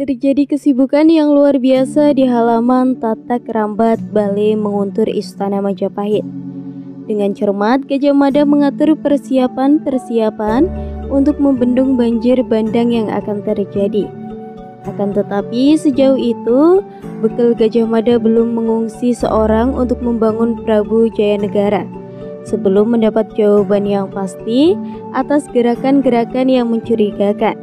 Terjadi kesibukan yang luar biasa di halaman Tatak Rambat Balai Menguntur Istana Majapahit. Dengan cermat, Gajah Mada mengatur persiapan untuk membendung banjir bandang yang akan terjadi. Akan tetapi sejauh itu, bekal Gajah Mada belum mengungsi seorang untuk membangun Prabu Jayanegara sebelum mendapat jawaban yang pasti atas gerakan-gerakan yang mencurigakan.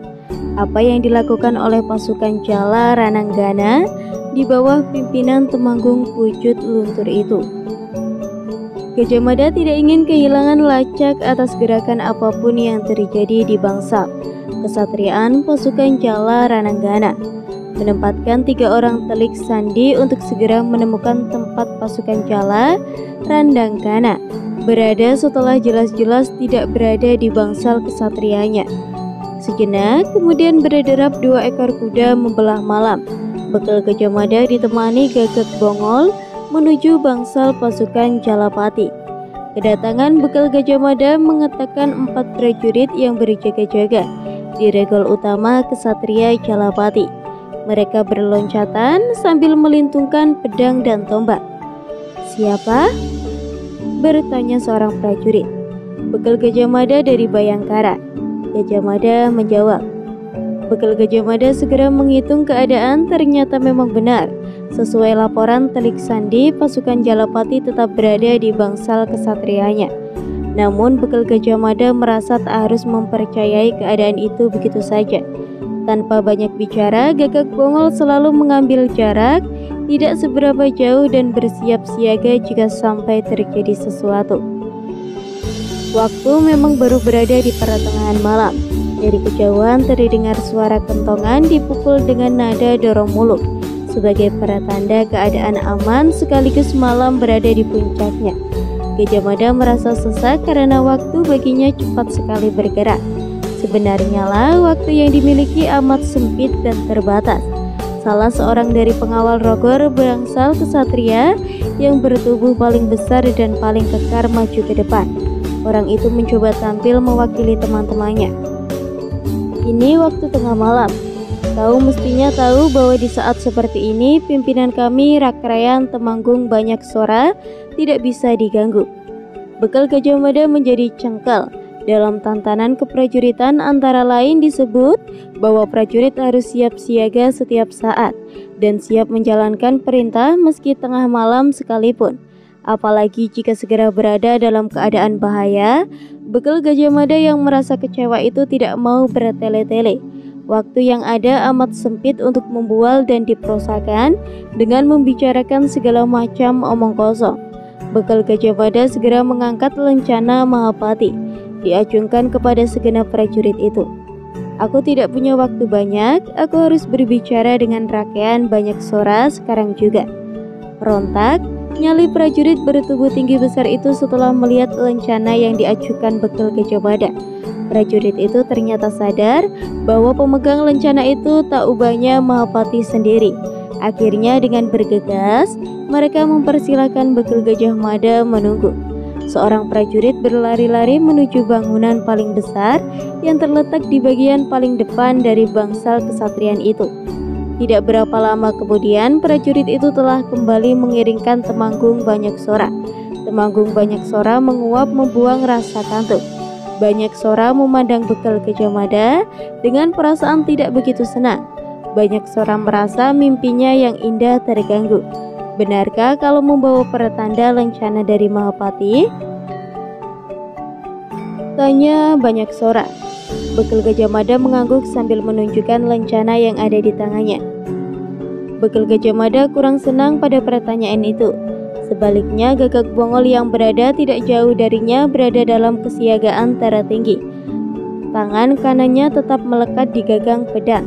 Apa yang dilakukan oleh pasukan Jala Rananggana di bawah pimpinan Temanggung Pucut Luntur itu. Gajah Mada tidak ingin kehilangan lacak atas gerakan apapun yang terjadi di Bangsal Kesatriaan pasukan Jala Rananggana, menempatkan 3 orang telik sandi untuk segera menemukan tempat pasukan Jala Rananggana berada setelah jelas-jelas tidak berada di Bangsal Kesatrianya. Sejenak, kemudian berderap 2 ekor kuda membelah malam. Bekal Gajah Mada ditemani Gagak Bongol menuju bangsal pasukan Jalapati. Kedatangan bekal Gajah Mada mengatakan 4 prajurit yang berjaga-jaga di regol utama Kesatria Jalapati. Mereka berloncatan sambil melintungkan pedang dan tombak. "Siapa?" bertanya seorang prajurit. "Bekal Gajah Mada dari Bayangkara." Gajah Mada menjawab. Bekal Gajah Mada segera menghitung keadaan, ternyata memang benar. Sesuai laporan telik sandi, pasukan Jalapati tetap berada di bangsal kesatrianya. Namun bekal Gajah Mada merasa tak harus mempercayai keadaan itu begitu saja. Tanpa banyak bicara, Gagak Bongol selalu mengambil jarak, tidak seberapa jauh dan bersiap siaga jika sampai terjadi sesuatu. Waktu memang baru berada di pertengahan malam. Dari kejauhan terdengar suara kentongan dipukul dengan nada dorong muluk sebagai pertanda keadaan aman sekaligus malam berada di puncaknya. Gajah Mada merasa sesak karena waktu baginya cepat sekali bergerak. Sebenarnya lah waktu yang dimiliki amat sempit dan terbatas. Salah seorang dari pengawal rogor bangsal kesatria yang bertubuh paling besar dan paling kekar maju ke depan. Orang itu mencoba tampil mewakili teman-temannya. "Ini waktu tengah malam. Kau mestinya tahu bahwa di saat seperti ini pimpinan kami Rakrayan Temanggung Banyak Sora tidak bisa diganggu." Bekal Gajah Mada menjadi cengkel. Dalam tantanan keprajuritan antara lain disebut bahwa prajurit harus siap siaga setiap saat dan siap menjalankan perintah meski tengah malam sekalipun. Apalagi jika segera berada dalam keadaan bahaya. Bekal Gajah Mada yang merasa kecewa itu tidak mau bertele-tele. Waktu yang ada amat sempit untuk membual dan diprosakan dengan membicarakan segala macam omong kosong. Bekal Gajah Mada segera mengangkat lencana Mahapati, diacungkan kepada segenap prajurit itu. "Aku tidak punya waktu banyak, aku harus berbicara dengan rakyat Banyak Sora sekarang juga." Rontak, nyali prajurit bertubuh tinggi besar itu setelah melihat lencana yang diajukan bekal Gajah Mada. Prajurit itu ternyata sadar bahwa pemegang lencana itu tak ubahnya Mahapati sendiri. Akhirnya dengan bergegas, mereka mempersilahkan bekal Gajah Mada menunggu. Seorang prajurit berlari-lari menuju bangunan paling besar yang terletak di bagian paling depan dari bangsal kesatrian itu. Tidak berapa lama kemudian, prajurit itu telah kembali mengiringkan Temanggung Banyak Sora. Temanggung Banyak Sora menguap membuang rasa kantuk. Banyak Sora memandang bekal Gajah Mada dengan perasaan tidak begitu senang. Banyak Sora merasa mimpinya yang indah terganggu. "Benarkah kalau membawa pertanda lencana dari Mahapati?" tanya Banyak Sora. Bekal Gajah Mada mengangguk sambil menunjukkan lencana yang ada di tangannya. Bekal Gajah Mada kurang senang pada pertanyaan itu. Sebaliknya, Gagak Bongol yang berada tidak jauh darinya berada dalam kesiagaan tertinggi. Tangan kanannya tetap melekat di gagang pedang.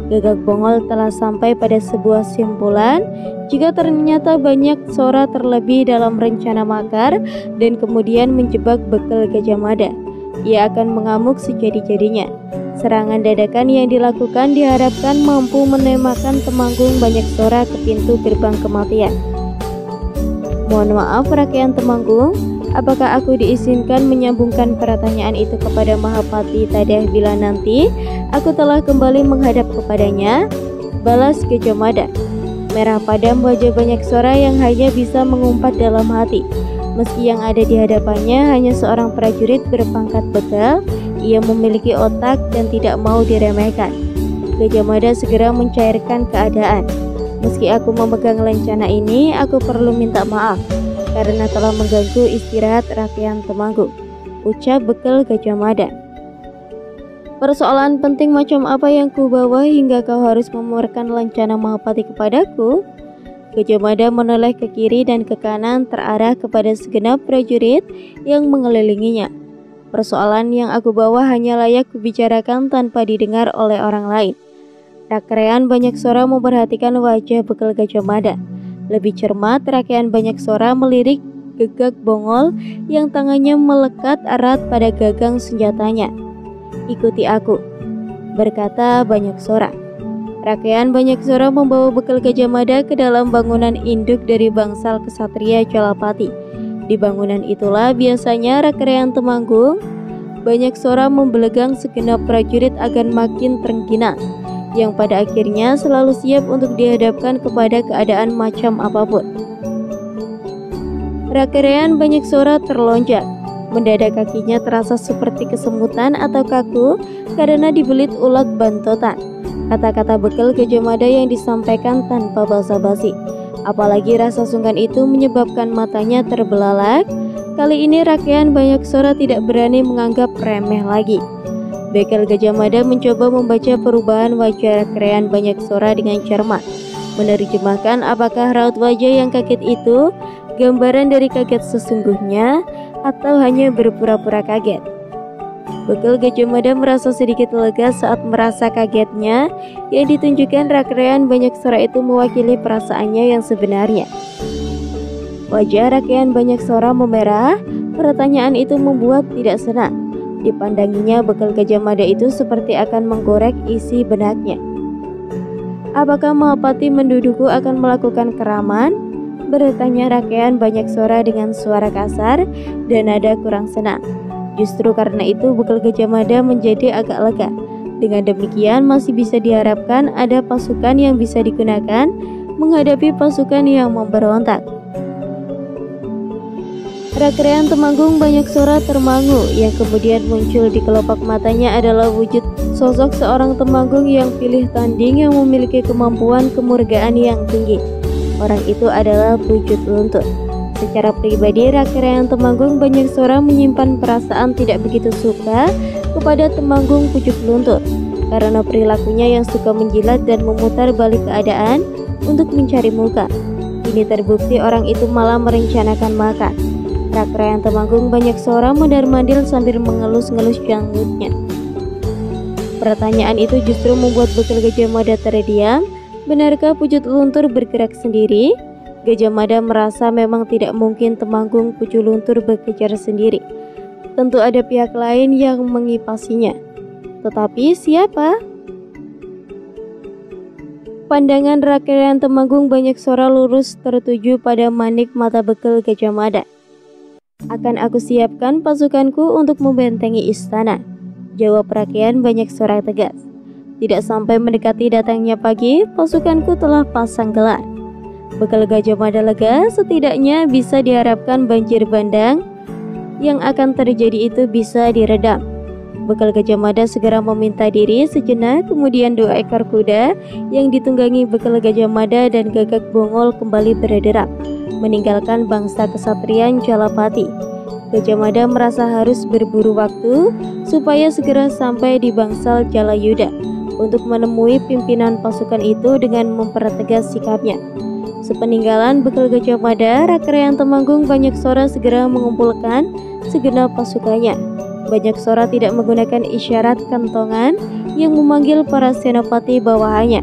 Gagak Bongol telah sampai pada sebuah simpulan. Jika ternyata Banyak Sora terlebih dalam rencana makar dan kemudian menjebak bekal Gajah Mada, ia akan mengamuk sejadi-jadinya. Serangan dadakan yang dilakukan diharapkan mampu menembakkan Temanggung Banyak Sora ke pintu gerbang kematian. "Mohon maaf rakyat Temanggung, apakah aku diizinkan menyambungkan pertanyaan itu kepada Mahapati Tadah bila nanti aku telah kembali menghadap kepadanya?" balas Gajah Mada. Merah padam wajah banyak suara yang hanya bisa mengumpat dalam hati. Meski yang ada di hadapannya hanya seorang prajurit berpangkat bekal, ia memiliki otak dan tidak mau diremehkan. Gajah Mada segera mencairkan keadaan. Meski aku memegang lencana ini, aku perlu minta maaf karena telah mengganggu istirahat rakyat Temanggung, ucap bekal Gajah Mada. Persoalan penting macam apa yang kubawa hingga kau harus memurahkan lencana Mahapati kepadaku? Gajah Mada menoleh ke kiri dan ke kanan terarah kepada segenap prajurit yang mengelilinginya. Persoalan yang aku bawa hanya layak kubicarakan tanpa didengar oleh orang lain. Rakyat banyak suara memperhatikan wajah bekal Gajah Mada. Lebih cermat, rakyat banyak suara melirik Gegak Bongol yang tangannya melekat erat pada gagang senjatanya. Ikuti aku, berkata banyak suara. Rakyat banyak suara membawa bekal Gajah Mada ke dalam bangunan induk dari bangsal kesatria Jalapati. Di bangunan itulah biasanya rakyat Temanggung. Banyak suara membelegang segenap prajurit agar makin terengginas, yang pada akhirnya selalu siap untuk dihadapkan kepada keadaan macam apapun. Rakyat banyak suara terlonjak. Mendadak kakinya terasa seperti kesemutan atau kaku karena dibelit ulat bantotan. Kata-kata bekal Gajah Mada yang disampaikan tanpa basa-basi. Apalagi rasa sungkan itu menyebabkan matanya terbelalak. Kali ini rakyat banyak suara tidak berani menganggap remeh lagi. Bekal Gajah Mada mencoba membaca perubahan wajah rakyat banyak suara dengan cermat. Menerjemahkan apakah raut wajah yang kaget itu gambaran dari kaget sesungguhnya atau hanya berpura-pura kaget. Bekal Gajah Mada merasa sedikit lega saat merasa kagetnya yang ditunjukkan rakyat banyak suara itu mewakili perasaannya yang sebenarnya. Wajah rakyat banyak suara memerah. Pertanyaan itu membuat tidak senang. Dipandanginya bekal Gajah Mada itu seperti akan menggorek isi benaknya. Apakah Mahapati menduduku akan melakukan keraman? Bertanya rakyat banyak suara dengan suara kasar dan nada kurang senang. Justru karena itu bekal Gajah Mada menjadi agak lega. Dengan demikian masih bisa diharapkan ada pasukan yang bisa digunakan menghadapi pasukan yang memberontak. Rakyat Temanggung banyak suara termangu. Yang kemudian muncul di kelopak matanya adalah wujud sosok seorang Temanggung yang pilih tanding yang memiliki kemampuan kemurgaan yang tinggi. Orang itu adalah Pucuk Luntur. Secara pribadi, rakyat Temanggung banyak suara menyimpan perasaan tidak begitu suka kepada Temanggung Pucuk Luntur karena perilakunya yang suka menjilat dan memutar balik keadaan untuk mencari muka. Ini terbukti orang itu malah merencanakan makan. Rakyat Temanggung banyak suara mondar-mandir sambil mengelus-ngelus janggutnya. Pertanyaan itu justru membuat bekal Gajah Mada terdiam. Benarkah Pucuk Luntur bergerak sendiri? Gajah Mada merasa memang tidak mungkin Temanggung Pucuk Luntur berkejar sendiri. Tentu ada pihak lain yang mengipasinya. Tetapi siapa? Pandangan rakyat Temanggung banyak suara lurus tertuju pada manik mata bekal Gajah Mada. Akan aku siapkan pasukanku untuk membentengi istana, jawab rakyat banyak suara tegas. Tidak sampai mendekati datangnya pagi, pasukanku telah pasang gelar. Bekal Gajah Mada lega, setidaknya bisa diharapkan banjir bandang yang akan terjadi itu bisa diredam. Bekal Gajah Mada segera meminta diri sejenak, kemudian 2 ekor kuda yang ditunggangi bekal Gajah Mada dan Gagak Bongol kembali berderap, meninggalkan bangsa kesatrian Jalapati. Gajah Mada merasa harus berburu waktu supaya segera sampai di bangsal Jalayuda untuk menemui pimpinan pasukan itu dengan mempertegas sikapnya. Sepeninggalan bekal Gajah Mada, rakyat Temanggung banyak suara segera mengumpulkan segenap pasukannya. Banyak suara tidak menggunakan isyarat kantongan yang memanggil para senopati bawahannya,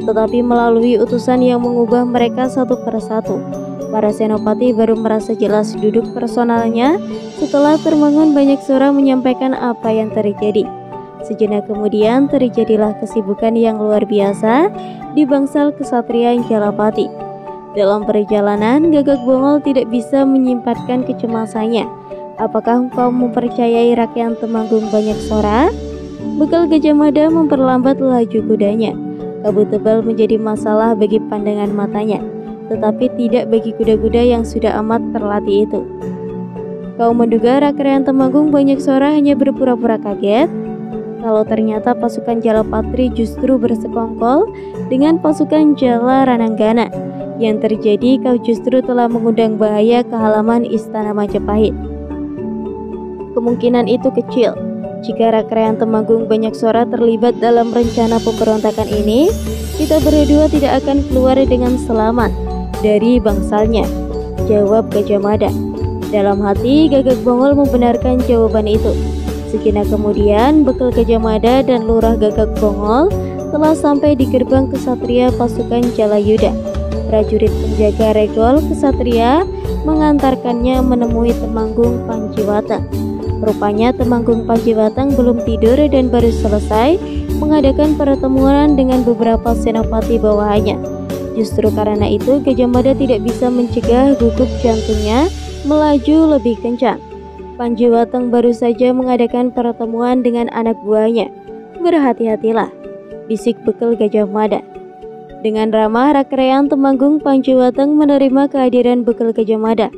tetapi melalui utusan yang mengubah mereka satu persatu. Para senopati baru merasa jelas duduk personalnya setelah terbangun banyak suara menyampaikan apa yang terjadi. Sejenak kemudian terjadilah kesibukan yang luar biasa di bangsal kesatrian Jalapati. Dalam perjalanan, Gagak Bongol tidak bisa menyimpankan kecemasannya. Apakah engkau mempercayai rakyat Temanggung banyak suara? Bekal Gajah Mada memperlambat laju kudanya. Kabut tebal menjadi masalah bagi pandangan matanya, tetapi tidak bagi kuda-kuda yang sudah amat terlatih itu. Kau menduga Rakrean Temanggung banyak suara hanya berpura-pura kaget? Kalau ternyata pasukan Jalapatri justru bersekongkol dengan pasukan Jala Rananggana, yang terjadi kau justru telah mengundang bahaya ke halaman Istana Majapahit. Kemungkinan itu kecil. Jika Rakrean Temanggung banyak suara terlibat dalam rencana pemberontakan ini, kita berdua tidak akan keluar dengan selamat dari bangsalnya, jawab Gajah Mada. Dalam hati, Gagak Bongol membenarkan jawaban itu. Sejenak kemudian, bekal Gajah Mada dan Lurah Gagak Bongol telah sampai di gerbang kesatria pasukan Jalayuda. Prajurit penjaga regol kesatria mengantarkannya menemui Temanggung Panjiwatang. Rupanya Temanggung Panjiwatang belum tidur dan baru selesai mengadakan pertemuan dengan beberapa senopati bawahannya. Justru karena itu Gajah Mada tidak bisa mencegah gugup jantungnya melaju lebih kencang. Panjiwatang baru saja mengadakan pertemuan dengan anak buahnya. Berhati-hatilah, bisik bekal Gajah Mada. Dengan ramah Rakrean Temanggung Panjiwatang menerima kehadiran bekal Gajah Mada.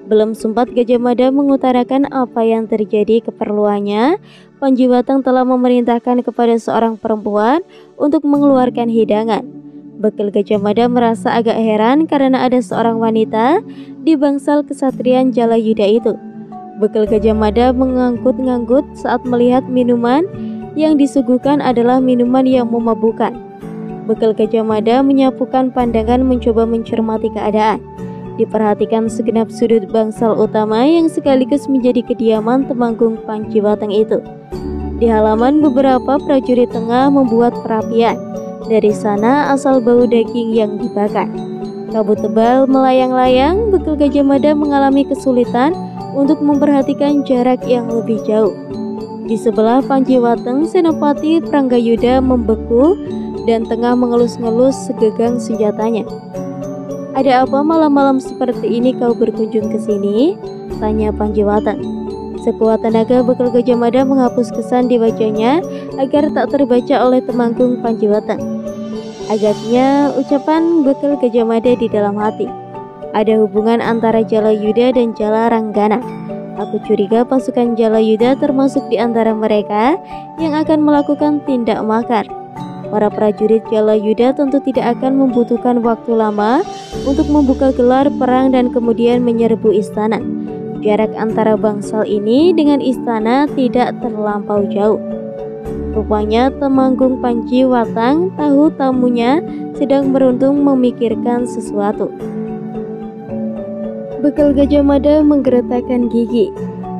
Belum sempat Gajah Mada mengutarakan apa yang terjadi keperluannya, Panjiwatang telah memerintahkan kepada seorang perempuan untuk mengeluarkan hidangan. Bekal Gajah Mada merasa agak heran karena ada seorang wanita di bangsal kesatrian Jalayuda itu. Bekal Gajah Mada mengangguk-ngangguk saat melihat minuman yang disuguhkan adalah minuman yang memabukkan. Bekal Gajah Mada menyapukan pandangan mencoba mencermati keadaan. Diperhatikan segenap sudut bangsal utama yang sekaligus menjadi kediaman Temanggung Panjiwatang itu. Di halaman beberapa prajurit tengah membuat perapian. Dari sana asal bau daging yang dibakar. Kabut tebal melayang-layang, bekal Gajah Mada mengalami kesulitan untuk memperhatikan jarak yang lebih jauh. Di sebelah Panjiwatang, Senopati Pranggayuda membeku dan tengah mengelus-ngelus segegang senjatanya. Ada apa malam-malam seperti ini kau berkunjung ke sini? Tanya Panjiwatang. Sekuat tenaga bekal Gajah Mada menghapus kesan di wajahnya agar tak terbaca oleh Temanggung Panjiwatang. Agaknya ucapan bekal Gajah Mada di dalam hati. Ada hubungan antara Jalayuda dan Jala Ranggana. Aku curiga pasukan Jalayuda termasuk di antara mereka yang akan melakukan tindak makar. Para prajurit Jalayuda tentu tidak akan membutuhkan waktu lama untuk membuka gelar perang dan kemudian menyerbu istana. Jarak antara bangsal ini dengan istana tidak terlampau jauh. Rupanya Temanggung Panjiwatang tahu tamunya sedang beruntung memikirkan sesuatu. Bekal Gajah Mada menggeretakkan gigi.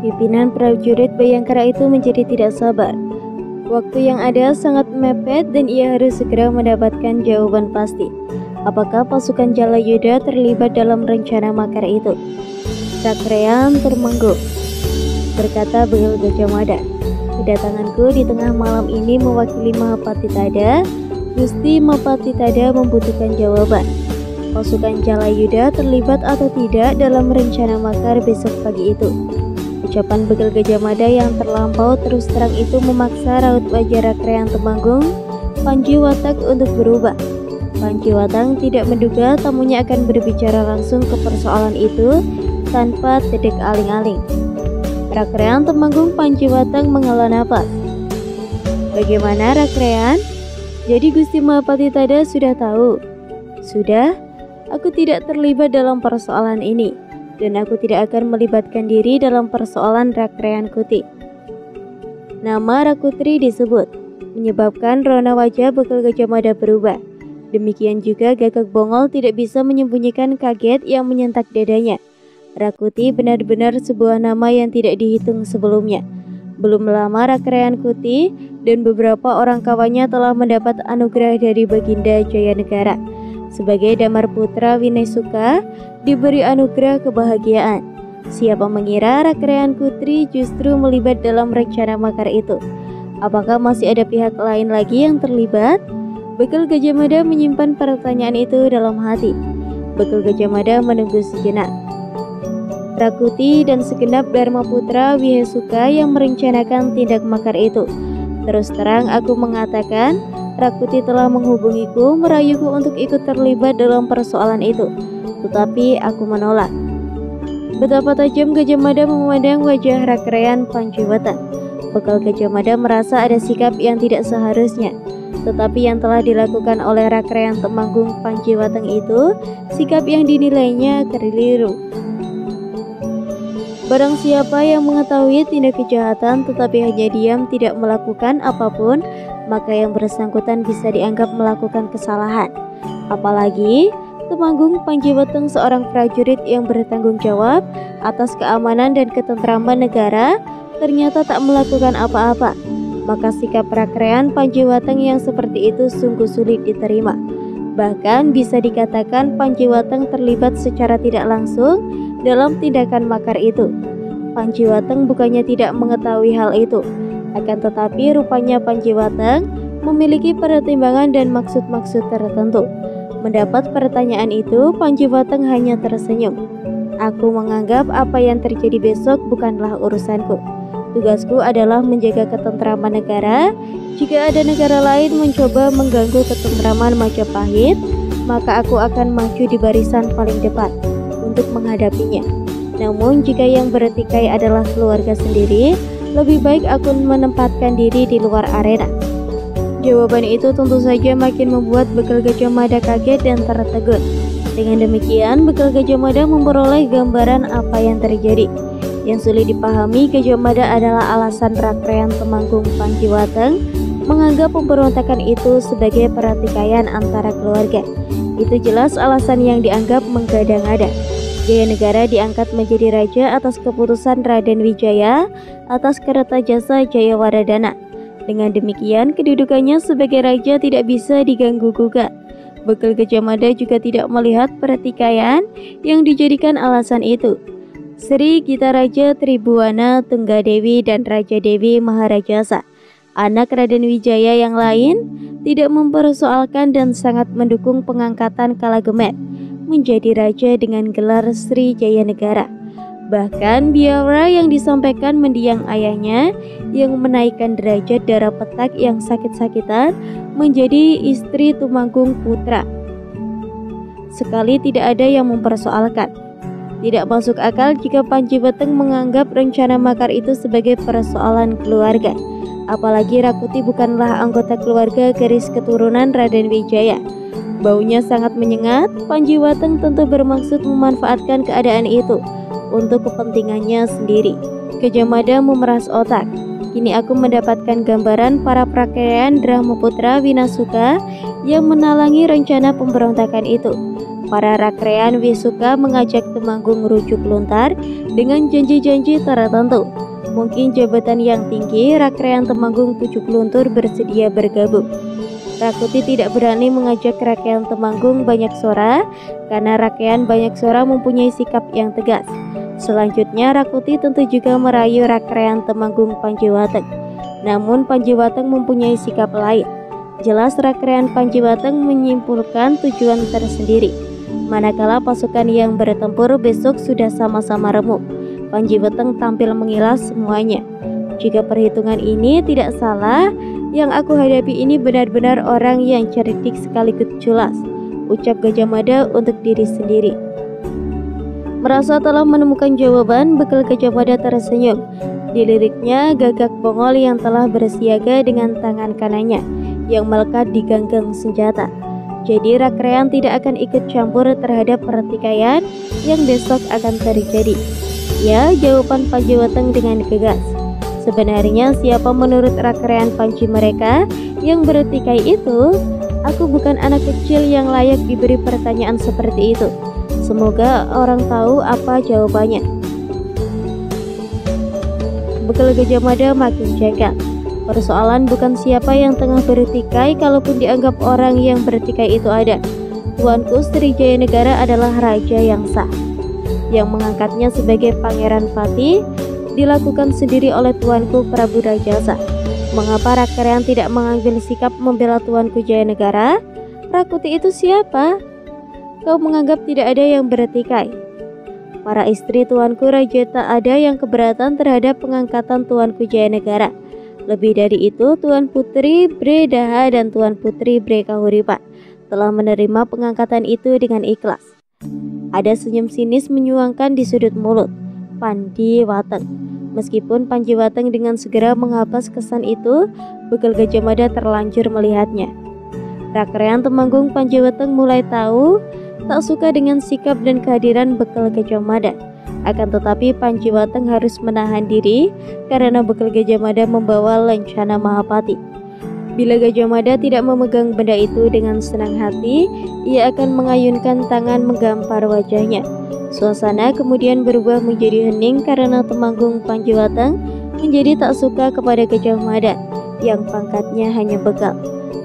Pimpinan prajurit Bayangkara itu menjadi tidak sabar. Waktu yang ada sangat mepet dan ia harus segera mendapatkan jawaban pasti. Apakah pasukan Jalayuda terlibat dalam rencana makar itu? Rakrean Temanggung, berkata bekal Gajah Mada. Kedatanganku di tengah malam ini mewakili Mahapatitada. Gusti Mahapatitada membutuhkan jawaban. Pasukan Jalayuda terlibat atau tidak dalam rencana makar besok pagi itu? Ucapan bekal Gajah Mada yang terlampau terus terang itu memaksa raut wajah Rakrean Temanggung Panjiwatang untuk berubah. Panjiwatang tidak menduga tamunya akan berbicara langsung ke persoalan itu tanpa dedek aling-aling. Rakrean Temanggung Panjiwatang menghela napas. Bagaimana Rakrean? Jadi Gusti Mahapatitada sudah tahu? Sudah, aku tidak terlibat dalam persoalan ini. Dan aku tidak akan melibatkan diri dalam persoalan Rakrean Kuti. Nama Rakutri disebut, menyebabkan rona wajah bekal Gajah Mada berubah. Demikian juga Gagak Bongol tidak bisa menyembunyikan kaget yang menyentak dadanya. Rakuti benar-benar sebuah nama yang tidak dihitung sebelumnya. Belum lama Rakrean Kuti dan beberapa orang kawannya telah mendapat anugerah dari Baginda Jayanegara. Sebagai damar putra Winesuka diberi anugerah kebahagiaan. Siapa mengira Rakrean Kuti justru melibat dalam rencana makar itu? Apakah masih ada pihak lain lagi yang terlibat? Bekal Gajah Mada menyimpan pertanyaan itu dalam hati. Bekal Gajah Mada menunggu sejenak. Rakuti dan segenap Dharma Putra Wihesuka yang merencanakan tindak makar itu. Terus terang aku mengatakan, Rakuti telah menghubungiku, merayuku untuk ikut terlibat dalam persoalan itu. Tetapi aku menolak. Betapa tajam Gajah Mada memandang wajah Rakrean Pancawatang. Bekal Gajah Mada merasa ada sikap yang tidak seharusnya. Tetapi yang telah dilakukan oleh Rakrean Temanggung Pancawatang itu sikap yang dinilainya keliru. Barang siapa yang mengetahui tindak kejahatan tetapi hanya diam tidak melakukan apapun, maka yang bersangkutan bisa dianggap melakukan kesalahan. Apalagi Temanggung Pancawatang, seorang prajurit yang bertanggung jawab atas keamanan dan ketentraman negara, ternyata tak melakukan apa-apa. Maka sikap Rakrean Pancawatang yang seperti itu sungguh sulit diterima. Bahkan bisa dikatakan Pancawatang terlibat secara tidak langsung dalam tindakan makar itu. Pancawatang bukannya tidak mengetahui hal itu, akan tetapi rupanya Pancawatang memiliki pertimbangan dan maksud-maksud tertentu. Mendapat pertanyaan itu, Pancawatang hanya tersenyum. Aku menganggap apa yang terjadi besok bukanlah urusanku. Tugasku adalah menjaga ketentraman negara. Jika ada negara lain mencoba mengganggu ketentraman Majapahit, maka aku akan maju di barisan paling depan untuk menghadapinya. Namun jika yang bertikai adalah keluarga sendiri, lebih baik aku menempatkan diri di luar arena. Jawaban itu tentu saja makin membuat Bekal Gajah Mada kaget dan tertegun. Dengan demikian, Bekal Gajah Mada memperoleh gambaran apa yang terjadi. Yang sulit dipahami Gajah Mada adalah alasan Rakrean Temanggung Pancawatang menganggap pemberontakan itu sebagai pertikaian antara keluarga. Itu jelas alasan yang dianggap menggadang-gadang. Jaya Negara diangkat menjadi raja atas keputusan Raden Wijaya atas Kertajasa Jayawardhana. Dengan demikian, kedudukannya sebagai raja tidak bisa diganggu-gugat. Bekal Gajah Mada juga tidak melihat pertikaian yang dijadikan alasan itu. Sri Gita Raja Tribhuwana Tunggadewi dan Raja Dewi Maharajasa, anak Raden Wijaya yang lain, tidak mempersoalkan dan sangat mendukung pengangkatan Kalagemet menjadi raja dengan gelar Sri Jaya Negara. Bahkan biara yang disampaikan mendiang ayahnya yang menaikkan derajat Dara Petak yang sakit-sakitan menjadi istri Tumanggung Putra. Sekali tidak ada yang mempersoalkan. Tidak masuk akal jika Pancawatang menganggap rencana makar itu sebagai persoalan keluarga. Apalagi Rakuti bukanlah anggota keluarga garis keturunan Raden Wijaya. Baunya sangat menyengat. Pancawatang tentu bermaksud memanfaatkan keadaan itu untuk kepentingannya sendiri. Gajah Mada memeras otak. Kini aku mendapatkan gambaran para prakean Brahmaputra Winasuka yang menalangi rencana pemberontakan itu. Para Rakrean Wisuka mengajak Temanggung rujuk luntar dengan janji-janji tertentu. Mungkin jabatan yang tinggi Rakrean Temanggung pucuk luntur bersedia bergabung. Rakuti tidak berani mengajak Rakrean Temanggung Banyak Sora karena Rakrean Banyak Sora mempunyai sikap yang tegas. Selanjutnya Rakuti tentu juga merayu Rakrean Temanggung Pancawatang. Namun Pancawatang mempunyai sikap lain. Jelas Rakrean Pancawatang menyimpulkan tujuan tersendiri. Manakala pasukan yang bertempur besok sudah sama-sama remuk, Pancawatang tampil mengilas semuanya. Jika perhitungan ini tidak salah, yang aku hadapi ini benar-benar orang yang cerdik sekaligus culas, ucap Gajah Mada untuk diri sendiri. Merasa telah menemukan jawaban, Bekal Gajah Mada tersenyum. Diliriknya gagak Bongol yang telah bersiaga dengan tangan kanannya yang melekat di ganggang senjata. Jadi Rakrean tidak akan ikut campur terhadap pertikaian yang besok akan terjadi. Ya, jawaban Pancawatang dengan tegas. Sebenarnya siapa menurut Rakrean Panci mereka yang bertikai itu? Aku bukan anak kecil yang layak diberi pertanyaan seperti itu. Semoga orang tahu apa jawabannya. Bekal Gajah Mada makin jengkel. Persoalan bukan siapa yang tengah bertikai, kalaupun dianggap orang yang bertikai itu ada. Tuanku Sri Jaya Negara adalah raja yang sah. Yang mengangkatnya sebagai Pangeran Patih dilakukan sendiri oleh tuanku Prabu Rajasa. Mengapa Rakrean tidak mengambil sikap membela tuanku Jaya Negara? Rakuti itu siapa? Kau menganggap tidak ada yang bertikai. Para istri tuanku Raja tak ada yang keberatan terhadap pengangkatan tuanku Jaya Negara. Lebih dari itu, Tuan Putri Bre Daha dan Tuan Putri Bre Kahuripan telah menerima pengangkatan itu dengan ikhlas. Ada senyum sinis menyuangkan di sudut mulut Pandi Wateng. Meskipun Panji Wateng dengan segera menghapus kesan itu, Bekal Gajah Mada terlanjur melihatnya. Rakrean Temanggung Panji Wateng mulai tahu tak suka dengan sikap dan kehadiran Bekal Gajah Mada. Akan tetapi Panji Wateng harus menahan diri karena Bekal Gajah Mada membawa lencana Mahapati. Bila Gajah Mada tidak memegang benda itu dengan senang hati, ia akan mengayunkan tangan menggampar wajahnya. Suasana kemudian berubah menjadi hening karena Temanggung Panji Wateng menjadi tak suka kepada Gajah Mada yang pangkatnya hanya bekal,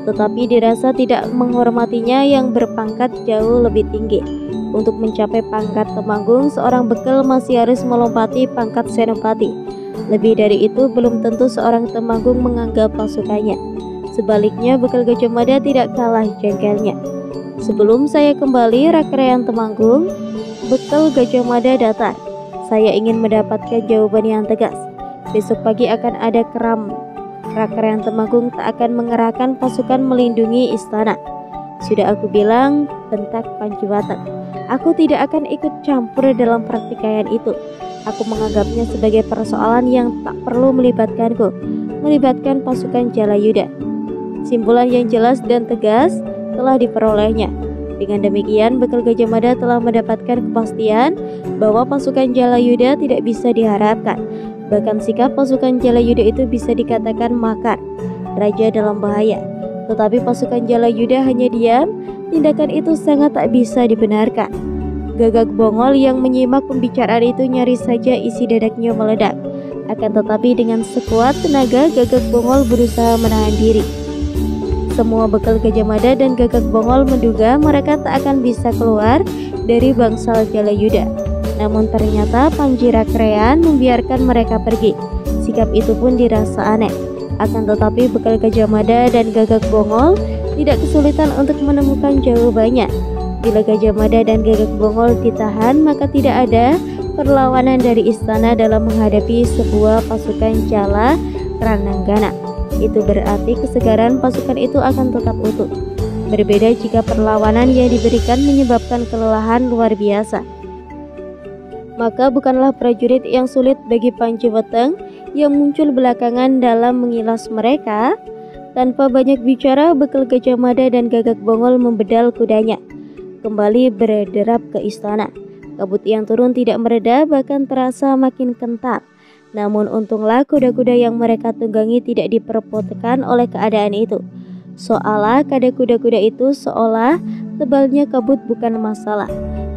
tetapi dirasa tidak menghormatinya yang berpangkat jauh lebih tinggi. Untuk mencapai pangkat Temanggung, seorang bekal masih harus melompati pangkat senopati. Lebih dari itu, belum tentu seorang Temanggung menganggap pasukannya. Sebaliknya, Bekal Gajah Mada tidak kalah jengkelnya. Sebelum saya kembali Rakrean Temanggung, Bekal Gajah Mada datar. Saya ingin mendapatkan jawaban yang tegas. Besok pagi akan ada keram. Rakrean Temanggung tak akan mengerahkan pasukan melindungi istana. Sudah aku bilang, bentak Panji Wateng. Aku tidak akan ikut campur dalam pertikaian itu. Aku menganggapnya sebagai persoalan yang tak perlu melibatkan pasukan Jalayuda. Simpulan yang jelas dan tegas telah diperolehnya. Dengan demikian, Bekal Gajah Mada telah mendapatkan kepastian bahwa pasukan Jalayuda tidak bisa diharapkan. Bahkan sikap pasukan Jalayuda itu bisa dikatakan makar, raja dalam bahaya. Tetapi pasukan Jalayuda hanya diam, tindakan itu sangat tak bisa dibenarkan. Gagak Bongol yang menyimak pembicaraan itu nyaris saja isi dadanya meledak. Akan tetapi dengan sekuat tenaga Gagak Bongol berusaha menahan diri. Semua Bekal Gajah Mada dan Gagak Bongol menduga mereka tak akan bisa keluar dari bangsal Jalayuda. Namun ternyata Panji Rakrean membiarkan mereka pergi. Sikap itu pun dirasa aneh. Akan tetapi Bekal Gajah Mada dan Gagak Bongol tidak kesulitan untuk menemukan jawabannya. Bila Gajah Mada dan Gagak Bongol ditahan, maka tidak ada perlawanan dari istana dalam menghadapi sebuah pasukan Jala Rananggana. Itu berarti kesegaran pasukan itu akan tetap utuh. Berbeda jika perlawanan yang diberikan menyebabkan kelelahan luar biasa. Maka bukanlah prajurit yang sulit bagi Panji Wateng yang muncul belakangan dalam mengilas mereka. Tanpa banyak bicara, Bekal Gajah Mada dan Gagak Bongol membedal kudanya, kembali berderap ke istana. Kabut yang turun tidak mereda, bahkan terasa makin kental. Namun untunglah kuda-kuda yang mereka tunggangi tidak diperpotekan oleh keadaan itu. Seolah kuda-kuda itu seolah tebalnya kabut bukan masalah.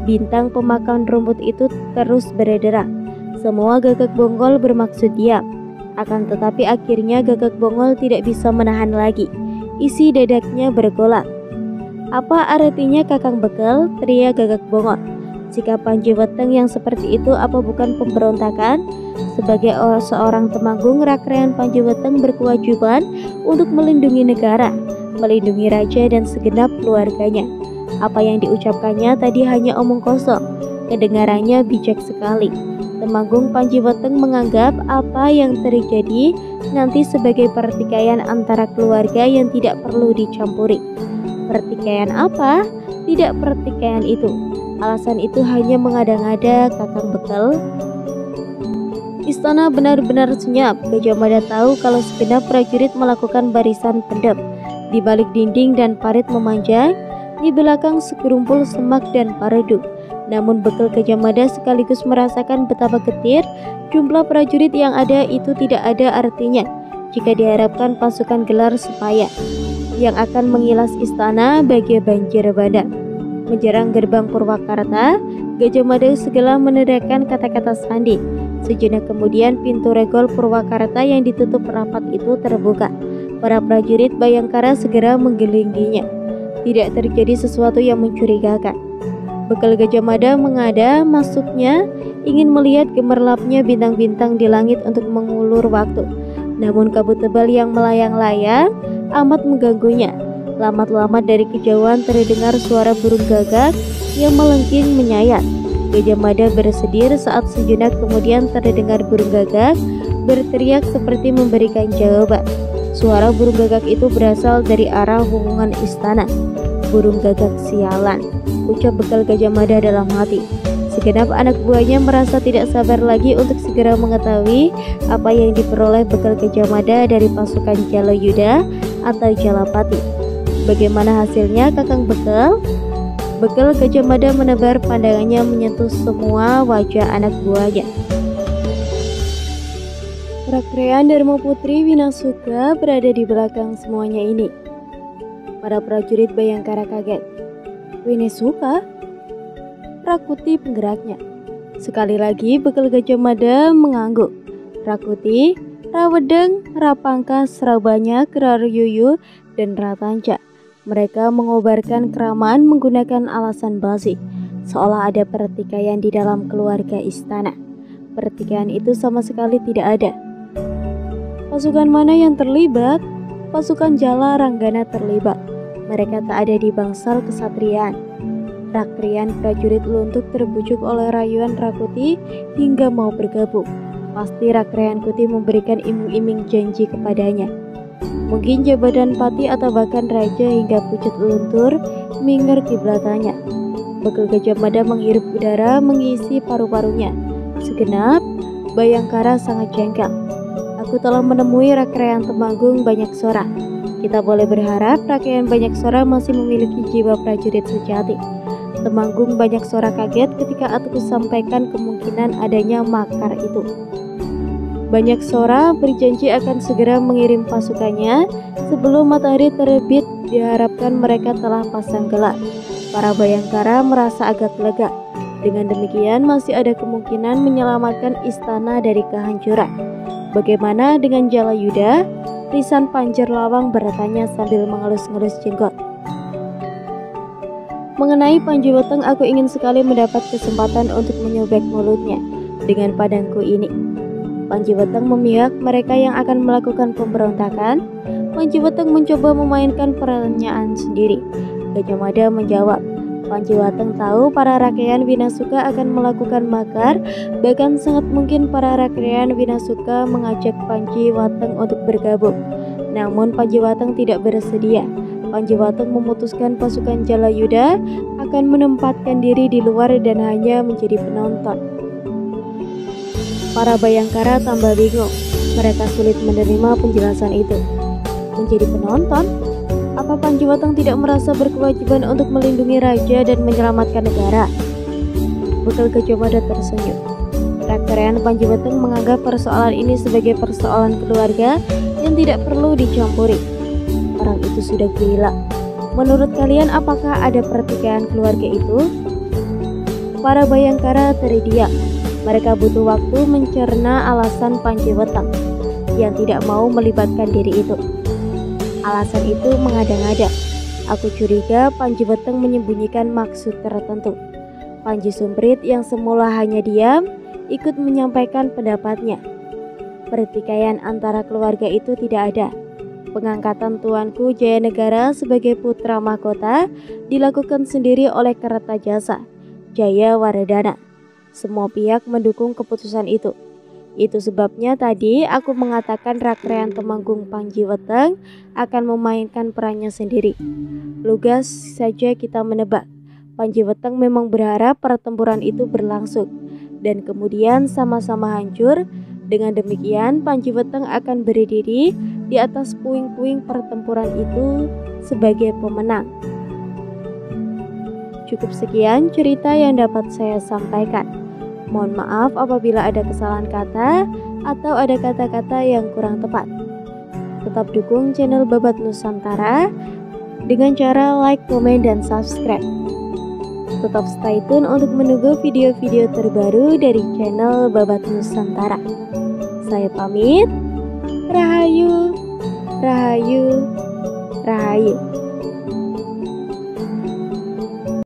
Bintang pemakan rumput itu terus berderak. Semua Gagak Bongol bermaksud diam. Akan tetapi akhirnya Gagak Bongol tidak bisa menahan lagi. Isi dadanya bergolak. Apa artinya Kakang Bekal? Teriak Gagak Bongol. Sikap Panji Wateng yang seperti itu apa bukan pemberontakan? Sebagai seorang Temanggung, Rakrean Panji Wateng berkewajiban untuk melindungi negara, melindungi raja dan segenap keluarganya. Apa yang diucapkannya tadi hanya omong kosong, kedengarannya bijak sekali. Temanggung Panji Wateng menganggap apa yang terjadi nanti sebagai pertikaian antara keluarga yang tidak perlu dicampuri. Pertikaian apa? Tidak pertikaian itu. Alasan itu hanya mengada-ngada Kakang Bekal. Istana benar-benar senyap. Gajah Mada tahu kalau segenap prajurit melakukan barisan pendem di balik dinding dan parit memanjang di belakang segerumpul semak dan paredu. Namun Bekal Gajah Mada sekaligus merasakan betapa getir jumlah prajurit yang ada itu tidak ada artinya jika diharapkan pasukan gelar sepaya yang akan mengilas istana bagai banjir bandang. Menjerang gerbang Purwakarta, Gajah Mada segera meneriakkan kata-kata sandi. Sejenak kemudian pintu regol Purwakarta yang ditutup rapat itu terbuka. Para prajurit Bayangkara segera menggelilinginya. Tidak terjadi sesuatu yang mencurigakan. Bekal Gajah Mada mengada masuknya, ingin melihat gemerlapnya bintang-bintang di langit untuk mengulur waktu. Namun kabut tebal yang melayang-layang amat mengganggunya. Lamat-lamat dari kejauhan terdengar suara burung gagak yang melengking menyayat. Gajah Mada bersedir saat sejenak kemudian terdengar burung gagak berteriak seperti memberikan jawaban. Suara burung gagak itu berasal dari arah hubungan istana. Burung gagak sialan, ucap bekal Gajah Mada dalam hati. Segenap anak buahnya merasa tidak sabar lagi untuk segera mengetahui apa yang diperoleh bekal Gajah Mada dari pasukan Jalayuda atau Jalapati. Bagaimana hasilnya, Kakang Bekal? Bekal Gajah Mada menebar pandangannya menyentuh semua wajah anak buahnya. Rakrean Dharma Putri Winasuka berada di belakang semuanya ini. Para prajurit Bayangkara kaget. Winasuka? Rakuti penggeraknya. Sekali lagi bekal Gajah Mada mengangguk. Rakuti, Rawedeng, Rapangkas, Rabanyak, Raryuyu, dan Ratanca. Mereka mengobarkan keramaan menggunakan alasan basi, seolah ada pertikaian di dalam keluarga istana. Pertikaian itu sama sekali tidak ada. Pasukan mana yang terlibat? Pasukan Jala Ranggana terlibat. Mereka tak ada di bangsal kesatriaan. Rakrian prajurit luntuk terbujuk oleh rayuan Rakuti hingga mau bergabung. Pasti Rakrian Kuti memberikan iming-iming janji kepadanya. Mungkin jabatan pati atau bahkan raja hingga pucet luntur minger kiblatannya. Bekal Gajah Mada menghirup udara mengisi paru-parunya. Segenap Bayangkara sangat jengkel. Aku telah menemui Rakrean Temanggung Banyaksora. Kita boleh berharap Rakrean Banyaksora masih memiliki jiwa prajurit sejati. Temanggung Banyaksora kaget ketika aku sampaikan kemungkinan adanya makar itu. Banyaksora berjanji akan segera mengirim pasukannya sebelum matahari terbit. Diharapkan mereka telah pasang gelar. Para Bayangkara merasa agak lega. Dengan demikian masih ada kemungkinan menyelamatkan istana dari kehancuran. Bagaimana dengan Jalayuda? Lisan Panjer Lawang bertanya sambil mengelus-ngelus jenggot. Mengenai Panjiweteng, aku ingin sekali mendapat kesempatan untuk menyobek mulutnya dengan padangku ini. Panjiweteng memihak mereka yang akan melakukan pemberontakan. Panjiweteng mencoba memainkan pertanyaan sendiri. Gajah Mada menjawab, Panjiweteng tahu para rakyat Winasuka akan melakukan makar. Bahkan sangat mungkin para rakyat Winasuka mengajak Panjiweteng untuk bergabung. Namun Panjiweteng tidak bersedia. Panjiweteng memutuskan pasukan Jalayuda akan menempatkan diri di luar dan hanya menjadi penonton. Para Bayangkara tambah bingung. Mereka sulit menerima penjelasan itu. Menjadi penonton? Apa Panjiweteng tidak merasa berkewajiban untuk melindungi raja dan menyelamatkan negara? Bekal Gajah Mada tersenyum. Rakrean Panjiweteng menganggap persoalan ini sebagai persoalan keluarga yang tidak perlu dicampuri. Orang itu sudah gila. Menurut kalian apakah ada pertikaian keluarga itu? Para Bayangkara terdiam. Mereka butuh waktu mencerna alasan Panjiweteng yang tidak mau melibatkan diri itu. Alasan itu mengada-ngada. Aku curiga Panjiweteng menyembunyikan maksud tertentu. Panji Sumprit yang semula hanya diam, ikut menyampaikan pendapatnya. Pertikaian antara keluarga itu tidak ada. Pengangkatan Tuanku Jayanegara sebagai putra mahkota dilakukan sendiri oleh Kertajasa, Jayawardhana. Semua pihak mendukung keputusan itu. Itu sebabnya tadi aku mengatakan Rakrean Temanggung Panjiweteng akan memainkan perannya sendiri. Lugas saja kita menebak. Panjiweteng memang berharap pertempuran itu berlangsung dan kemudian sama-sama hancur. Dengan demikian Panjiweteng akan berdiri di atas puing-puing pertempuran itu sebagai pemenang. Cukup sekian cerita yang dapat saya sampaikan. Mohon maaf apabila ada kesalahan kata atau ada kata-kata yang kurang tepat. Tetap dukung channel Babat Nusantara dengan cara like, komen, dan subscribe. Tetap stay tune untuk menunggu video-video terbaru dari channel Babat Nusantara. Saya pamit. Rahayu, Rahayu, Rahayu.